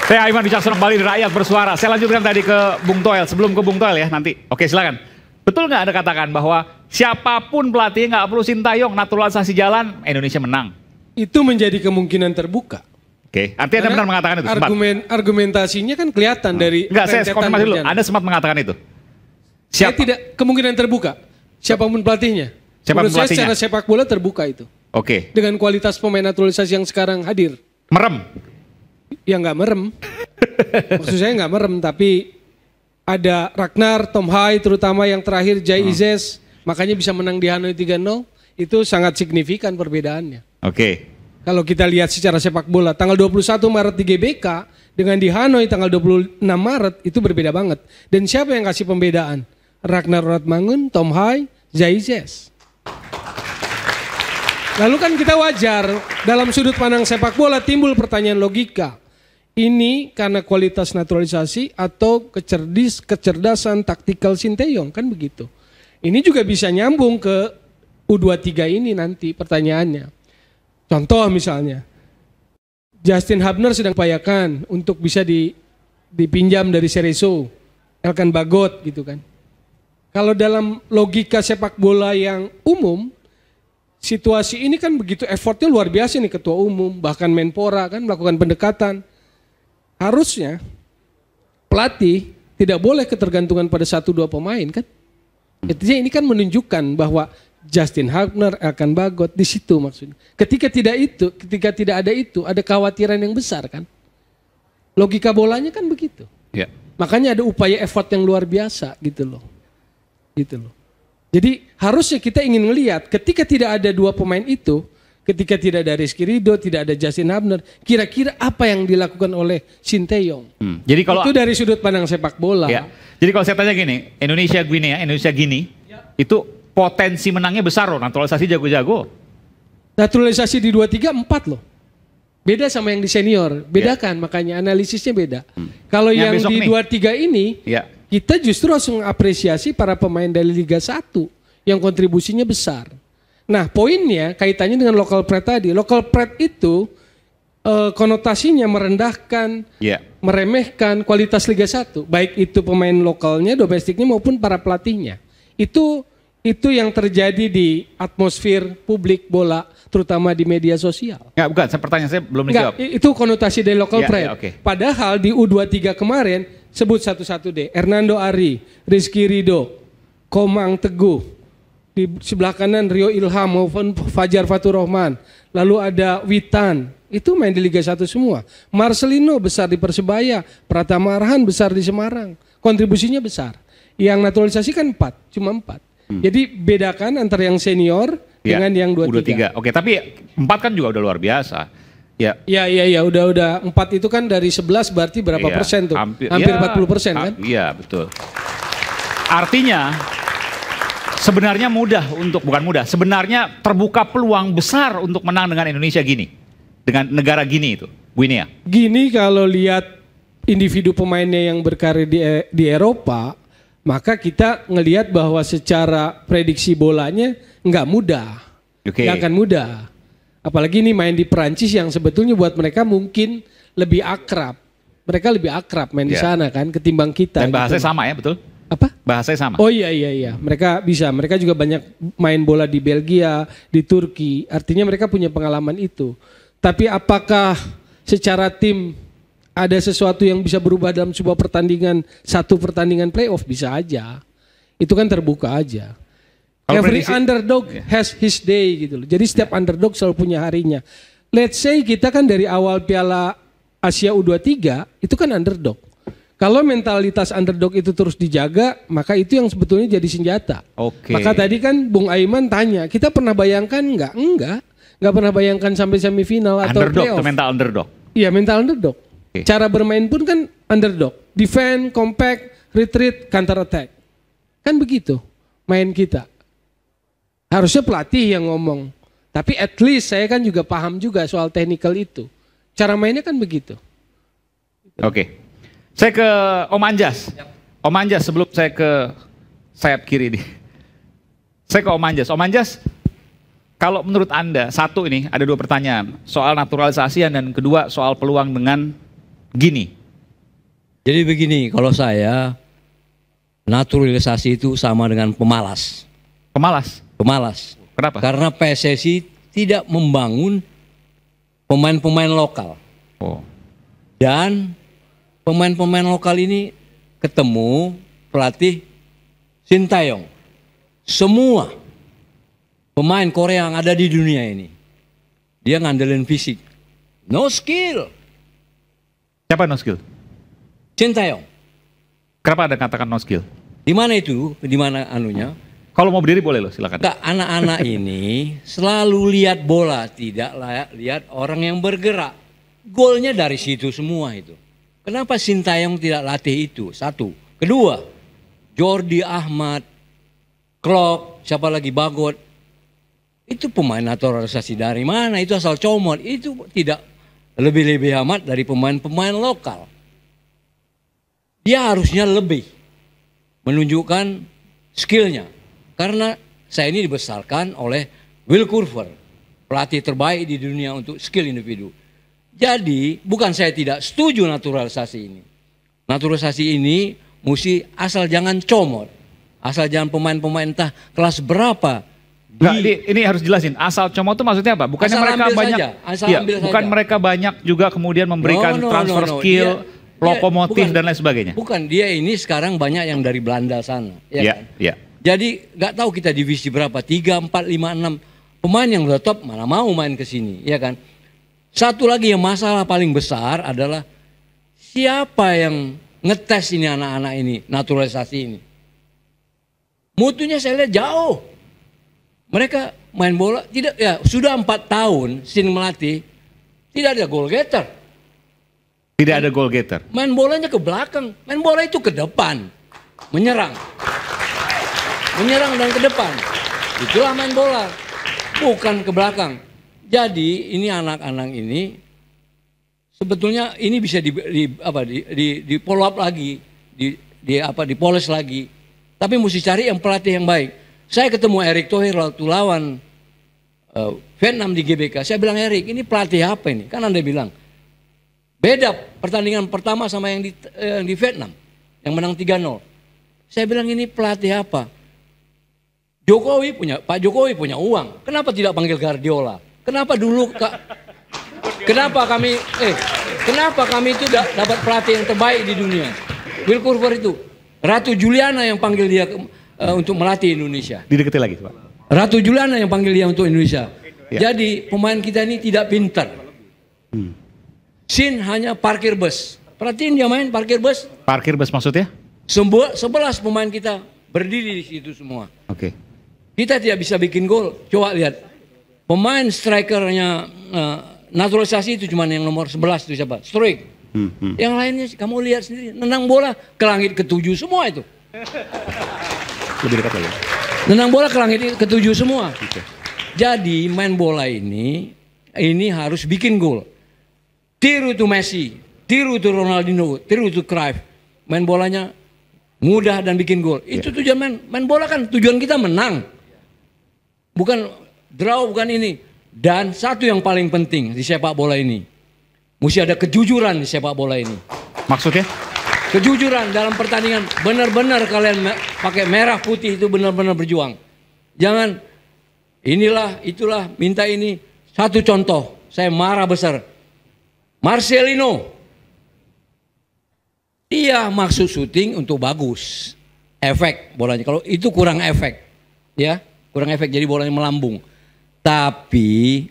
Saya Aiman Wicaksono kembali di Rakyat Bersuara. Saya lanjutkan tadi ke Bung Toel. Sebelum ke Bung Toel ya nanti. Oke silakan. Betul nggak Anda katakan bahwa siapapun pelatih nggak perlu Sintayong, naturalisasi jalan, Indonesia menang? Itu menjadi kemungkinan terbuka. Oke, artinya Anda benar mengatakan itu? Argumentasinya kan kelihatan dari... Enggak, saya konfirmasi dulu. Anda sempat mengatakan itu? Saya tidak kemungkinan terbuka. Siapapun pelatihnya. Menurut saya secara sepak bola terbuka itu. Oke. Dengan kualitas pemain naturalisasi yang sekarang hadir. Merem? Ya nggak merem. Maksud saya nggak merem, tapi ada Ragnar, Tom Hai, terutama yang terakhir Jai Izes, makanya bisa menang di Hanoi 3-0, itu sangat signifikan perbedaannya. Oke. Kalau kita lihat secara sepak bola, tanggal 21 Maret di GBK dengan di Hanoi tanggal 26 Maret itu berbeda banget. Dan siapa yang kasih pembedaan? Ragnar Radmangun, Tom Hai, Jai Izes. Lalu kan kita wajar dalam sudut pandang sepak bola timbul pertanyaan logika. Ini karena kualitas naturalisasi atau kecerdasan taktikal Sinteyong, kan begitu. Ini juga bisa nyambung ke U23 ini nanti pertanyaannya. Contoh misalnya, Justin Hubner sedang upayakan untuk bisa dipinjam dari Cerezo, Elkan Bagot gitu kan. Kalau dalam logika sepak bola yang umum, situasi ini kan begitu effortnya luar biasa nih ketua umum, bahkan Menpora kan melakukan pendekatan. Harusnya pelatih tidak boleh ketergantungan pada 1-2 pemain kan. Artinya ini kan menunjukkan bahwa Justin Hubner, Elkan Bagot di situ maksudnya. Ketika tidak ada itu, ada kekhawatiran yang besar kan. Logika bolanya kan begitu. Ya. Makanya ada upaya effort yang luar biasa gitu loh. Gitu loh. Jadi harusnya kita ingin melihat ketika tidak ada 2 pemain itu, ketika tidak ada Rizky Ridho, tidak ada Justin Hubner, kira-kira apa yang dilakukan oleh Sinteyong? Jadi kalau itu dari sudut pandang sepak bola. Ya. Jadi kalau saya tanya gini, Indonesia Gini, itu potensi menangnya besar loh, naturalisasi jago-jago. Naturalisasi di 23 4 loh. Beda sama yang di senior, bedakan makanya analisisnya beda. Kalau yang di 23 ini, kita justru harus mengapresiasi para pemain dari Liga 1 yang kontribusinya besar. Nah poinnya kaitannya dengan local pride tadi. Local pride itu konotasinya merendahkan, meremehkan kualitas Liga 1. Baik itu pemain lokalnya, domestiknya maupun para pelatihnya. Itu yang terjadi di atmosfer publik bola, terutama di media sosial. Enggak, bukan, pertanyaan saya belum dijawab. Itu konotasi dari local pride. Padahal di U23 kemarin, sebut satu-satu deh. Hernando Ari, Rizky Ridho, Komang Teguh. Di sebelah kanan Rio Ilham maupun Fajar Fatur Rahman. Lalu ada Witan, itu main di Liga 1 semua. Marcelino besar di Persebaya, Pratama Arhan besar di Semarang. Kontribusinya besar. Yang naturalisasi kan 4, cuma 4. Jadi bedakan antara yang senior dengan yang 23. Oke, tapi 4 kan juga udah luar biasa. Ya, udah 4 itu kan dari 11 berarti berapa persen tuh? Hampir 40% kan? Iya, betul. Artinya sebenarnya sebenarnya terbuka peluang besar untuk menang dengan Indonesia Gini. Dengan negara Gini itu, Guinea. Gini kalau lihat individu pemainnya yang berkarir di Eropa, maka kita ngelihat bahwa secara prediksi bolanya nggak mudah. Nggak akan mudah. Apalagi ini main di Perancis yang sebetulnya buat mereka mungkin lebih akrab. Mereka lebih akrab main di sana kan ketimbang kita. Dan bahasanya sama ya, betul? Apa? Bahasanya sama. Oh iya. Mereka bisa. Mereka juga banyak main bola di Belgia, di Turki. Artinya mereka punya pengalaman itu. Tapi apakah secara tim ada sesuatu yang bisa berubah dalam sebuah pertandingan, satu pertandingan playoff? Bisa aja. Itu kan terbuka aja. Every underdog has his day gitu loh. Jadi setiap underdog selalu punya harinya. Let's say kita kan dari awal Piala Asia U23 itu kan underdog. Kalau mentalitas underdog itu terus dijaga, maka itu yang sebetulnya jadi senjata. Maka tadi kan Bung Aiman tanya, kita pernah bayangkan enggak? Enggak pernah bayangkan sampai semifinal atau playoff. Mental underdog. Iya, mental underdog. Cara bermain pun kan underdog. Defend, compact, retreat, counter attack. Kan begitu main kita. Harusnya pelatih yang ngomong. Tapi at least saya kan juga paham juga soal technical itu. Cara mainnya kan begitu. Saya ke Om Anjas. Om Anjas sebelum saya ke sayap kiri nih. Saya ke Om Anjas. Om Anjas, kalau menurut Anda, satu ini ada 2 pertanyaan. Soal naturalisasi dan kedua soal peluang dengan Gini. Jadi begini, kalau saya naturalisasi itu sama dengan pemalas. Pemalas. Pemalas. Kenapa? Karena PSSI tidak membangun pemain-pemain lokal. Oh. Dan pemain-pemain lokal ini ketemu pelatih Sintayong. Semua pemain Korea yang ada di dunia ini, dia ngandelin fisik. No skill. Siapa no skill? Sintayong. Kenapa Anda katakan no skill? Di mana itu? Di mana anunya? Kalau mau berdiri boleh loh, silakan. Enggak, anak-anak ini selalu lihat bola, tidak lihat orang yang bergerak. Golnya dari situ semua itu. Kenapa Sintayong tidak latih itu? Satu. Kedua, Jordi Ahmad, Klok, siapa lagi, Bagot. Itu pemain naturalisasi dari mana? Itu asal comot. Itu tidak lebih-lebih amat dari pemain-pemain lokal. Dia harusnya lebih menunjukkan skillnya. Karena saya ini dibesarkan oleh Will Curver, pelatih terbaik di dunia untuk skill individu. Jadi bukan saya tidak setuju naturalisasi ini. Naturalisasi ini mesti asal jangan comot. Asal jangan pemain-pemain entah kelas berapa. Nggak, ini harus jelasin. Asal comot itu maksudnya apa? Bukannya Asal mereka ambil banyak, saja, asal iya, ambil bukan saja. mereka banyak juga kemudian memberikan transfer No. skill, Dia- lokomotif bukan- dan lain sebagainya. Bukan, dia ini sekarang banyak yang dari Belanda sana. Ya Iya, kan? iya. Jadi nggak tahu kita divisi berapa, 3, 4, 5, 6 pemain yang udah top mana mau main ke sini, ya kan? Satu lagi yang masalah paling besar adalah siapa yang ngetes ini anak-anak ini, naturalisasi ini. Mutunya saya lihat jauh. Mereka main bola tidak, ya sudah 4 tahun Sin melatih, tidak ada goal getter. Tidak ada goal getter. Main bolanya ke belakang, main bola itu ke depan, menyerang. Menyerang dan ke depan. Itulah main bola. Bukan ke belakang. Jadi ini anak-anak ini sebetulnya ini bisa di follow up lagi, dipoles lagi. Tapi mesti cari yang pelatih yang baik. Saya ketemu Erick Thohir waktu lawan Vietnam di GBK. Saya bilang, Erick, ini pelatih apa ini? Kan Anda bilang beda pertandingan pertama sama yang di Vietnam yang menang 3-0. Saya bilang, ini pelatih apa? Pak Jokowi punya uang. Kenapa tidak panggil Guardiola? Kenapa dulu kenapa kami itu dapat pelatih yang terbaik di dunia? Will Curver itu, Ratu Juliana yang panggil dia untuk melatih Indonesia. Didekati lagi, Pak. Ratu Juliana yang panggil dia untuk Indonesia. Ya. Jadi pemain kita ini tidak pintar. Sin hanya parkir bus. Perhatiin dia main parkir bus. Parkir bus maksudnya? 11 pemain kita berdiri di situ semua. Oke. Kita tidak bisa bikin gol. Coba lihat. Pemain strikernya naturalisasi itu cuma yang nomor 11 itu siapa? Struik. Yang lainnya kamu lihat sendiri. Nendang bola ke langit ke-7 semua itu. Lebih dekat lagi. Nendang bola ke langit ke-7 semua. Oke. Jadi main bola ini harus bikin gol. Tiru itu Messi, tiru itu Ronaldinho, tiru itu Cruyff. Main bolanya mudah dan bikin gol. Itu tujuan main bola kan, tujuan kita menang. Bukan draw, bukan ini. Dan satu yang paling penting di sepak bola ini, mesti ada kejujuran di sepak bola ini. Maksudnya? Kejujuran dalam pertandingan, benar-benar kalian pakai merah putih itu benar-benar berjuang. Jangan inilah, itulah, minta ini. Satu contoh, saya marah besar. Marcelino, dia maksud syuting untuk bagus, efek bolanya. Kalau itu kurang efek, ya. Kurang efek, jadi bolanya melambung. Tapi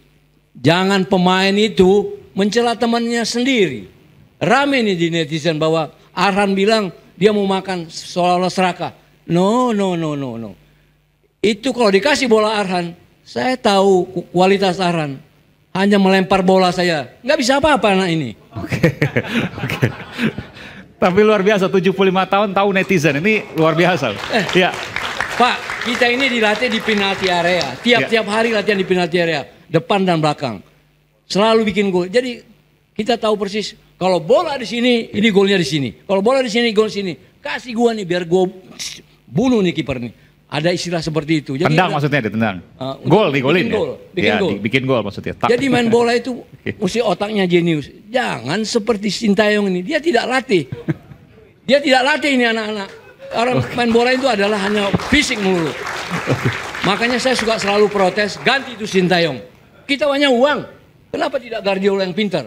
jangan pemain itu mencela temannya sendiri. Rame nih di netizen bahwa Arhan bilang dia mau makan seolah-olah serakah. No. Itu kalau dikasih bola Arhan, saya tahu kualitas Arhan. Hanya melempar bola saya. Nggak bisa apa-apa anak ini. Oke. Tapi luar biasa, 75 tahun tahu netizen. Ini luar biasa. Iya. Pak, kita ini dilatih di penalti area. Tiap-tiap hari latihan di penalti area. Depan dan belakang. Selalu bikin gol. Jadi kita tahu persis. Kalau bola di sini, ini golnya di sini. Kalau bola di sini, gol sini. Kasih gua nih biar gua bunuh nih kiper nih. Ada istilah seperti itu. Jadi Tendang maksudnya ditendang. Gol, digolin bikin ya? gol, bikin Ya, gol. bikin gol maksudnya. Jadi main bola itu mesti otaknya jenius. Jangan seperti Sintayong ini. Dia tidak latih. Dia tidak latih ini anak-anak. Orang main bola itu adalah hanya fisik melulu. Makanya saya suka selalu protes, ganti itu Sintayong. Kita banyak uang, kenapa tidak Guardiola yang pintar?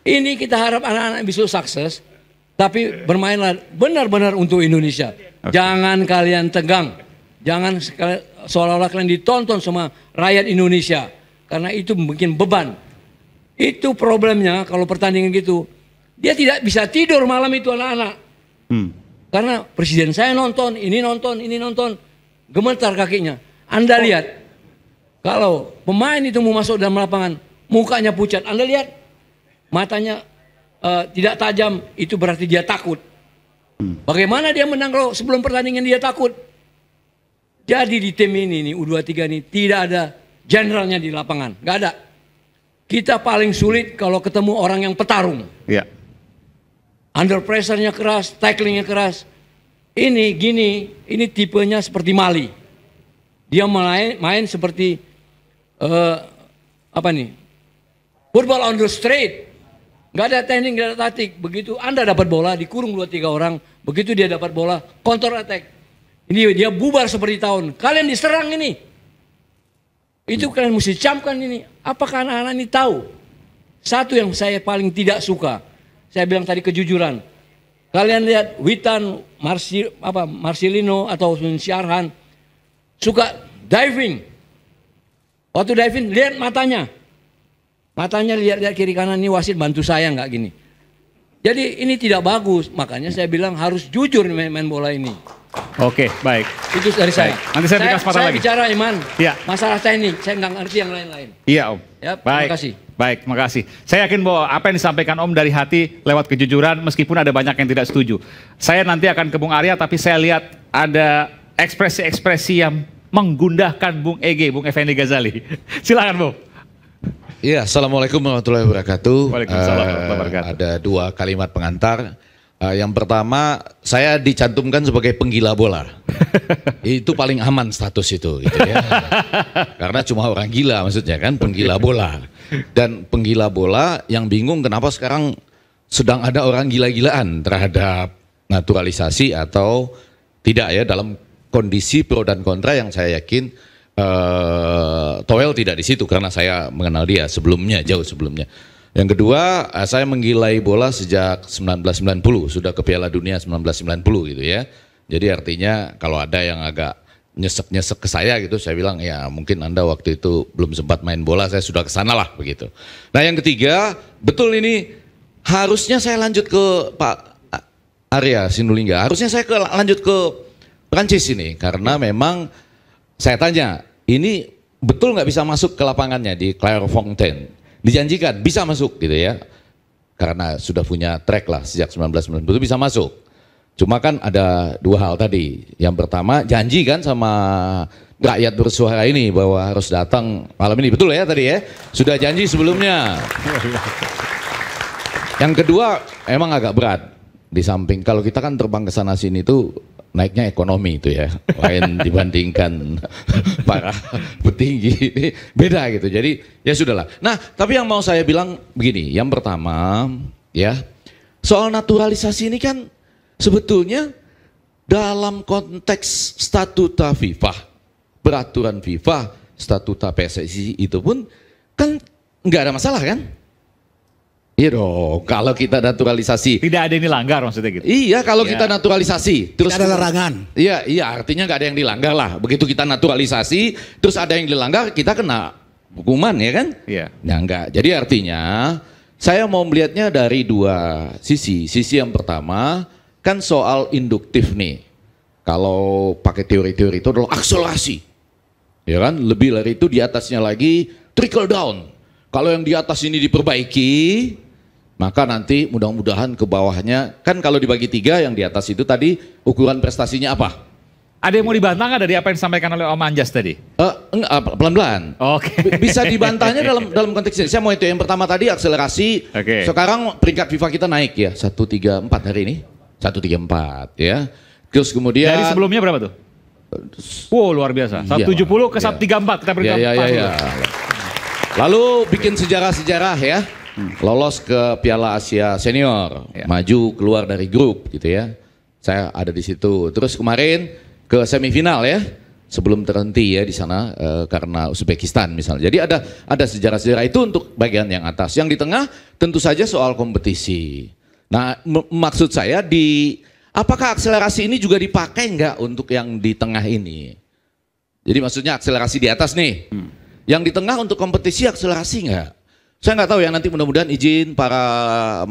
Ini kita harap anak-anak bisa sukses, tapi bermainlah benar-benar untuk Indonesia. Jangan kalian tegang, jangan seolah-olah kalian ditonton sama rakyat Indonesia, karena itu bikin beban. Itu problemnya kalau pertandingan gitu, dia tidak bisa tidur malam itu anak-anak. Karena presiden saya nonton, ini nonton, gemetar kakinya. Anda lihat, kalau pemain itu mau masuk dalam lapangan, mukanya pucat, Anda lihat, matanya tidak tajam, itu berarti dia takut. Bagaimana dia menang kalau sebelum pertandingan dia takut? Jadi di tim ini, U23 ini, tidak ada generalnya di lapangan, nggak ada. Kita paling sulit kalau ketemu orang yang petarung. Iya. Under pressure-nya keras, tacklingnya keras. Ini gini, ini tipenya seperti Mali. Dia main seperti football on the street. Gak ada teknik, gak ada taktik. Begitu Anda dapat bola, dikurung 2-3 orang. Begitu dia dapat bola, counter attack. Ini dia bubar seperti tahun. Kalian diserang ini. Itu kalian mesti camkan ini. Apakah anak-anak ini tahu? Satu yang saya paling tidak suka. Saya bilang tadi kejujuran. Kalian lihat Witan, Marcelino atau Syarhan suka diving. Waktu diving lihat matanya. Matanya lihat kiri kanan, ini wasit bantu saya nggak gini. Jadi ini tidak bagus. Makanya saya bilang harus jujur main bola ini. Oke, baik. Itu dari saya. Nanti saya berikan kesempatan lagi. Saya bicara Iman. Iya. Masalah teknik, saya nggak ngerti yang lain-lain. Iya Om. Ya, Baik. terima kasih. Baik, terima kasih. Saya yakin bahwa apa yang disampaikan Om dari hati lewat kejujuran meskipun ada banyak yang tidak setuju. Saya nanti akan ke Bung Arya tapi saya lihat ada ekspresi-ekspresi yang menggundahkan Bung Ege, Bung Effendi Ghazali. Silakan Bung. Iya, Assalamualaikum warahmatullahi wabarakatuh. Waalaikumsalam warahmatullahi wabarakatuh. Ada 2 kalimat pengantar. Yang pertama, saya dicantumkan sebagai penggila bola. Itu paling aman status itu, gitu ya. Karena cuma orang gila maksudnya kan, penggila bola. Dan penggila bola yang bingung kenapa sekarang sedang ada orang gila-gilaan terhadap naturalisasi atau tidak ya, dalam kondisi pro dan kontra yang saya yakin Toel tidak di situ karena saya mengenal dia sebelumnya, jauh sebelumnya. Yang kedua, saya menggilai bola sejak 1990, sudah ke Piala Dunia 1990 gitu ya. Jadi artinya kalau ada yang agak nyesek-nyesek ke saya gitu, saya bilang ya mungkin Anda waktu itu belum sempat main bola, saya sudah ke sana lah begitu. Nah yang ketiga, betul ini harusnya saya lanjut ke Pak Arya Sinulinga, harusnya saya lanjut ke Prancis ini karena memang saya tanya, ini betul nggak bisa masuk ke lapangannya di Clairefontaine? Dijanjikan bisa masuk gitu ya, karena sudah punya track lah sejak 1990 itu bisa masuk. Cuma kan ada 2 hal tadi. Yang pertama janji kan sama rakyat bersuara ini bahwa harus datang malam ini, betul ya tadi ya? Sudah janji sebelumnya. Yang kedua emang agak berat, di samping kalau kita kan terbang ke sana sini tuh naiknya ekonomi itu ya, lain dibandingkan para petinggi ini beda gitu. Jadi ya sudahlah. Nah tapi yang mau saya bilang begini, yang pertama ya soal naturalisasi ini kan sebetulnya dalam konteks statuta FIFA, peraturan FIFA, statuta PSSI itu pun kan nggak ada masalah kan? Iya dong, kalau kita naturalisasi. Tidak ada yang dilanggar maksudnya gitu. Iya, kalau kita naturalisasi. Terus tidak ada larangan. Iya, artinya nggak ada yang dilanggar lah. Begitu kita naturalisasi, terus ada yang dilanggar, kita kena hukuman ya kan? Iya. Nah enggak, jadi artinya saya mau melihatnya dari 2 sisi. Sisi yang pertama, kan soal induktif nih. Kalau pakai teori-teori itu adalah akselerasi. Ya kan, lebih dari itu di atasnya lagi trickle down. Kalau yang di atas ini diperbaiki, maka nanti mudah-mudahan ke bawahnya, kan kalau dibagi 3 yang di atas itu tadi ukuran prestasinya apa? Ada yang mau dibantah nggak dari apa yang disampaikan oleh Om Anjas tadi? Pelan-pelan. Oke. Bisa dibantahnya dalam konteks ini. Saya mau itu yang pertama tadi akselerasi. Oke. Sekarang peringkat FIFA kita naik ya, 134 hari ini. 134 ya. Terus kemudian Dari sebelumnya berapa tuh? Wow luar biasa. 170 ke 134 kita peringkat 4. Lalu bikin sejarah-sejarah ya. lolos ke Piala Asia Senior, maju keluar dari grup gitu ya. Saya ada di situ. Terus kemarin ke semifinal ya, sebelum terhenti ya di sana karena Uzbekistan misalnya. Jadi ada sejarah-sejarah itu untuk bagian yang atas. Yang di tengah tentu saja soal kompetisi. Nah, maksud saya apakah akselerasi ini juga dipakai nggak untuk yang di tengah ini? Jadi maksudnya akselerasi di atas nih. Yang di tengah untuk kompetisi akselerasi nggak? Saya nggak tahu ya, nanti mudah-mudahan izin para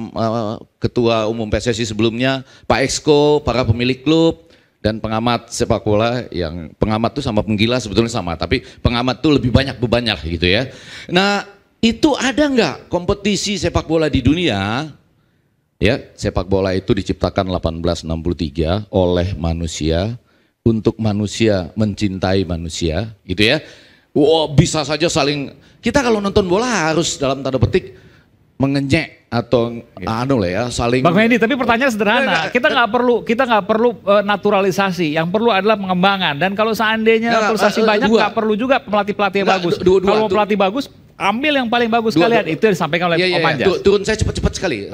ketua umum PSSI sebelumnya, Pak Exco, para pemilik klub, dan pengamat sepak bola. Yang pengamat tuh sama penggila sebetulnya sama, tapi pengamat tuh lebih banyak bebannya gitu ya. Nah, itu ada nggak kompetisi sepak bola di dunia? Ya, sepak bola itu diciptakan 1863 oleh manusia untuk manusia mencintai manusia, gitu ya. Wow, bisa saja saling, kita kalau nonton bola harus dalam tanda petik mengenyek atau saling. Bang Fendi, tapi pertanyaan sederhana. Kita nggak perlu naturalisasi. Yang perlu adalah pengembangan. Dan kalau seandainya naturalisasi banyak, nggak perlu juga pelatih-pelatih bagus. Kalau pelatih bagus, ambil yang paling bagus sekalian. Itu yang disampaikan oleh Om Anjas. Turun saya cepat-cepat sekali,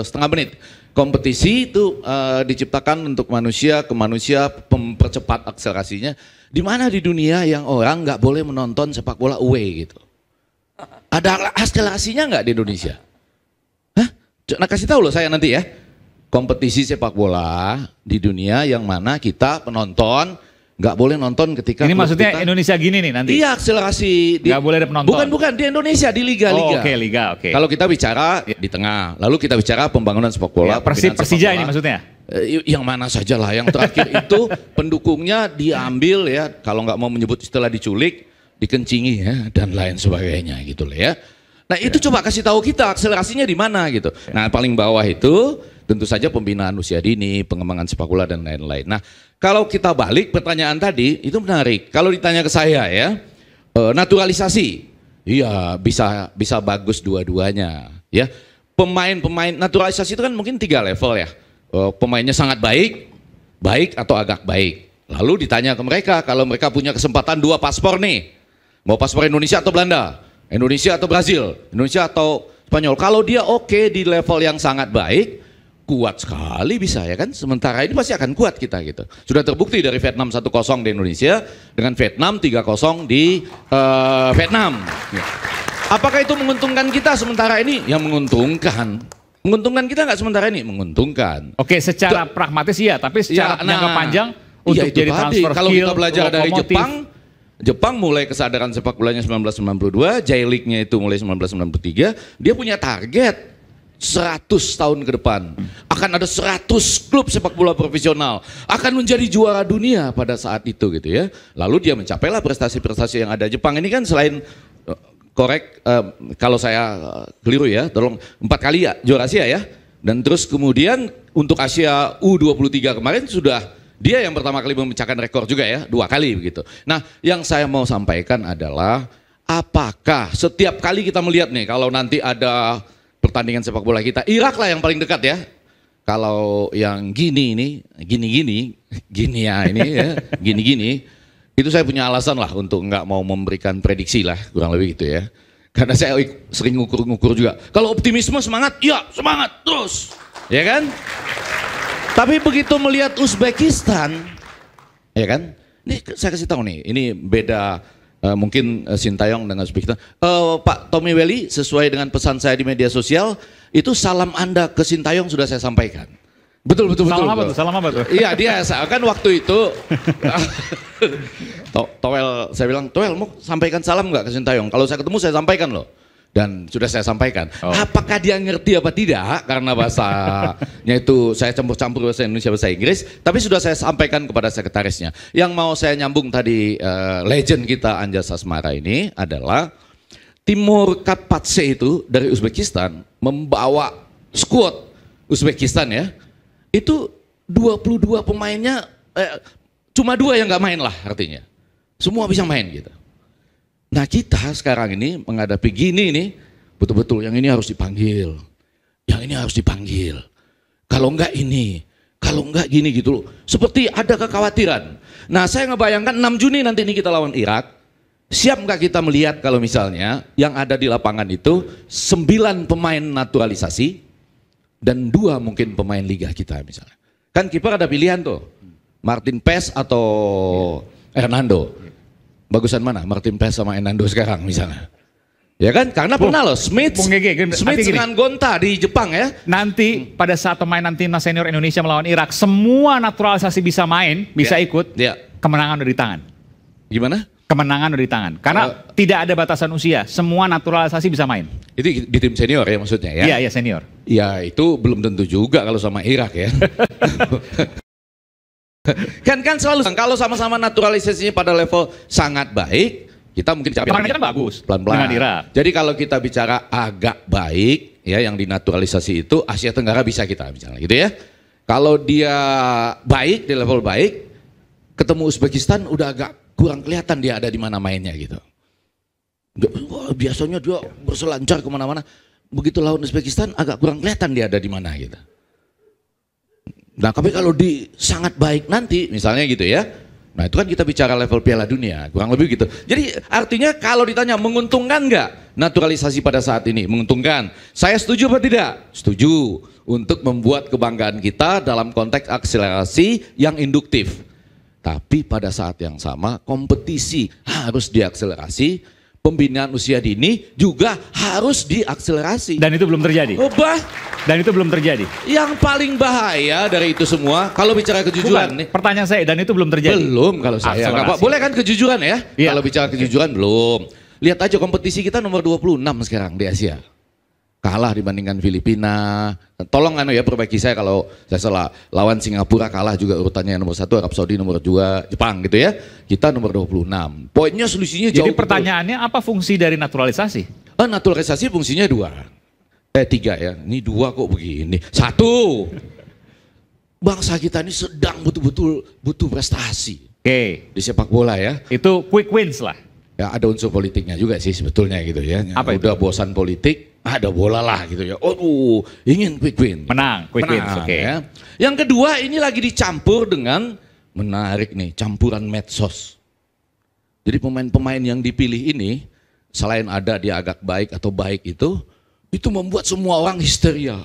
setengah menit. Kompetisi itu diciptakan untuk manusia ke manusia, mempercepat akselerasinya. Di mana di dunia yang orang nggak boleh menonton sepak bola away gitu? Ada akselerasinya nggak di Indonesia? Hah? Nah, kasih tahu loh saya nanti ya. Kompetisi sepak bola di dunia yang mana kita penonton nggak boleh nonton ketika ini maksudnya Indonesia gini nih nanti? Iya, akselerasi. Nggak boleh ada penonton? Bukan di Indonesia, di liga-liga. Oke, liga, oke. Kalau kita bicara di tengah, lalu kita bicara pembangunan sepak bola. Persija ini maksudnya? Yang mana saja lah, yang terakhir itu pendukungnya diambil ya, kalau nggak mau menyebut istilah diculik, dikencingi ya, dan lain sebagainya gitu loh ya. Nah itu coba kasih tahu kita akselerasinya di mana gitu. Nah paling bawah itu tentu saja pembinaan usia dini, pengembangan sepak bola dan lain-lain. Nah kalau kita balik pertanyaan tadi itu menarik. Kalau ditanya ke saya ya, naturalisasi, iya bisa bagus dua-duanya ya. Pemain naturalisasi itu kan mungkin 3 level ya. Pemainnya sangat baik atau agak baik. Lalu ditanya ke mereka, kalau mereka punya kesempatan 2 paspor nih, mau paspor Indonesia atau Belanda, Indonesia atau Brazil, Indonesia atau Spanyol. Kalau dia oke di level yang sangat baik, kuat sekali bisa ya kan. Sementara ini pasti akan kuat kita gitu. Sudah terbukti dari Vietnam 1-0 di Indonesia dengan Vietnam 3-0 di Vietnam. Apakah itu menguntungkan kita sementara ini? Ya menguntungkan. Menguntungkan kita nggak sementara ini? Menguntungkan. Oke, secara pragmatis iya, tapi secara jangka panjang untuk jadi transfer kalau skill, kita belajar dari Jepang mulai kesadaran sepak bolanya 1992, J-League-nya itu mulai 1993, dia punya target 100 tahun ke depan. Akan ada 100 klub sepak bola profesional, akan menjadi juara dunia pada saat itu gitu ya. Lalu dia mencapailah prestasi-prestasi yang ada. Jepang ini kan selain kalau saya keliru ya, tolong 4 kali ya juara Asia ya. Dan terus kemudian untuk Asia U23 kemarin sudah dia yang pertama kali memecahkan rekor juga ya, 2 kali begitu. Nah yang saya mau sampaikan adalah apakah setiap kali kita melihat nih kalau nanti ada pertandingan sepak bola kita, Irak lah yang paling dekat ya. Kalau yang gini ya, itu saya punya alasan lah untuk nggak mau memberikan prediksi lah, kurang lebih gitu ya. Karena saya sering ngukur-ngukur juga. Kalau optimisme semangat, ya semangat terus, ya kan? Tapi begitu melihat Uzbekistan, ya kan? Ini saya kasih tahu nih, ini beda mungkin Sintayong dengan Uzbekistan. Pak Tommy Welly, sesuai dengan pesan saya di media sosial, itu salam Anda ke Sintayong sudah saya sampaikan. Betul. Salam apa tuh? Iya dia kan waktu itu saya bilang, Toel mau sampaikan salam nggak ke Sintayong? Kalau saya ketemu saya sampaikan loh. Dan sudah saya sampaikan. Apakah dia ngerti apa tidak? Karena bahasanya itu saya campur-campur bahasa Indonesia bahasa Inggris. Tapi sudah saya sampaikan kepada sekretarisnya. Yang mau saya nyambung tadi legend kita Anjas Asmara ini adalah Timur Kapatse itu dari Uzbekistan membawa skuad Uzbekistan ya. Itu 22 pemainnya cuma 2 yang nggak main lah artinya. Semua bisa main gitu. Nah kita sekarang ini menghadapi gini nih, betul-betul yang ini harus dipanggil, yang ini harus dipanggil. Kalau enggak ini, kalau enggak gini gitu loh. Seperti ada kekhawatiran. Nah saya ngebayangkan 6 Juni nanti ini kita lawan Irak. Siap nggak kita melihat kalau misalnya yang ada di lapangan itu 9 pemain naturalisasi dan 2 mungkin pemain liga kita misalnya. Kan kiper ada pilihan tuh, Martin Pes atau Hernando. Bagusan mana Martin Pes sama Hernando sekarang misalnya? Ya kan, karena pernah loh Smith dengan Gonta di Jepang ya. Nanti pada saat pemain timnas senior Indonesia melawan Irak, semua naturalisasi bisa main, bisa ikut, kemenangan udah di tangan. Gimana? Kemenangan udah di tangan. Karena tidak ada batasan usia, semua naturalisasi bisa main. Itu di tim senior ya maksudnya ya? Iya, senior. Ya itu belum tentu juga kalau sama Irak ya. kan selalu kalau sama-sama naturalisasinya pada level sangat baik, kita mungkin bicara kan bagus pelan-pelan. Dengan Irak. Jadi kalau kita bicara agak baik ya yang dinaturalisasi itu Asia Tenggara bisa kita misalnya gitu ya. Kalau dia baik di level baik, ketemu Uzbekistan udah agak kurang kelihatan dia ada di mana mainnya gitu. Biasanya dia berselancar kemana-mana. Begitu lawan Uzbekistan agak kurang kelihatan dia ada di mana gitu. Nah tapi kalau di sangat baik nanti misalnya gitu ya. Nah itu kan kita bicara level Piala Dunia kurang lebih gitu. Jadi artinya kalau ditanya menguntungkan nggak naturalisasi pada saat ini? Menguntungkan. Saya setuju apa tidak? Setuju. Untuk membuat kebanggaan kita dalam konteks akselerasi yang induktif. Tapi pada saat yang sama kompetisi harus diakselerasi, pembinaan usia dini juga harus diakselerasi. Dan itu belum terjadi. Dan itu belum terjadi. Yang paling bahaya dari itu semua, kalau bicara kejujuran nih. Pertanyaan saya, dan itu belum terjadi. Belum kalau saya. Boleh kan kejujuran ya? Iya. Kalau bicara kejujuran belum. Lihat aja kompetisi kita nomor 26 sekarang di Asia. Kalah dibandingkan Filipina. Tolong ya perbaiki saya kalau saya salah. Lawan Singapura kalah juga urutannya nomor 1, Arab Saudi nomor 2, Jepang gitu ya. Kita nomor 26. Poinnya selisihnya jauh. Jadi pertanyaannya apa fungsi dari naturalisasi? Naturalisasi fungsinya 2. 3 ya. Ini 2 kok begini. 1. Bangsa kita ini sedang betul-betul butuh prestasi. Oke. Di sepak bola ya. Itu quick wins lah. Ya ada unsur politiknya juga sih sebetulnya gitu ya. Apa udah bosan politik, ada bola lah gitu ya. Ingin quick win. Menang, quick wins, oke. Ya. Yang kedua ini lagi dicampur dengan menarik nih, campuran medsos. Jadi pemain-pemain yang dipilih ini selain ada dia agak baik atau baik itu membuat semua orang histeria.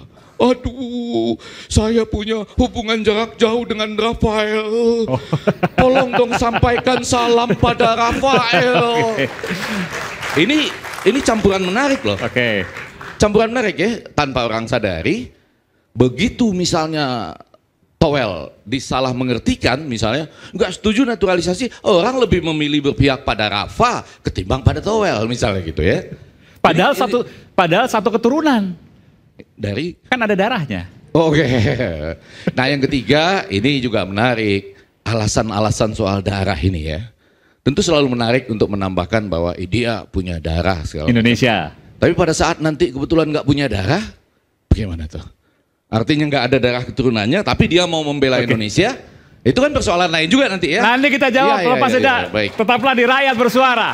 Aduh, saya punya hubungan jarak jauh dengan Rafael. Tolong dong sampaikan salam pada Rafael. Ini campuran menarik loh. Oke. Campuran menarik ya, tanpa orang sadari. Begitu misalnya Towel disalah mengertikan misalnya, nggak setuju naturalisasi, orang lebih memilih berpihak pada Rafa ketimbang pada Towel misalnya gitu ya. Padahal satu keturunan. Dari kan ada darahnya. Oke. Nah yang ketiga ini juga menarik, alasan-alasan soal darah ini ya. Tentu selalu menarik untuk menambahkan bahwa dia punya darah segala Indonesia. Tapi pada saat nanti kebetulan nggak punya darah, bagaimana tuh? Artinya nggak ada darah keturunannya, tapi dia mau membela Indonesia, itu kan persoalan lain juga nanti ya. Nanti kita jawab lepas jeda. Tetaplah di Rakyat Bersuara.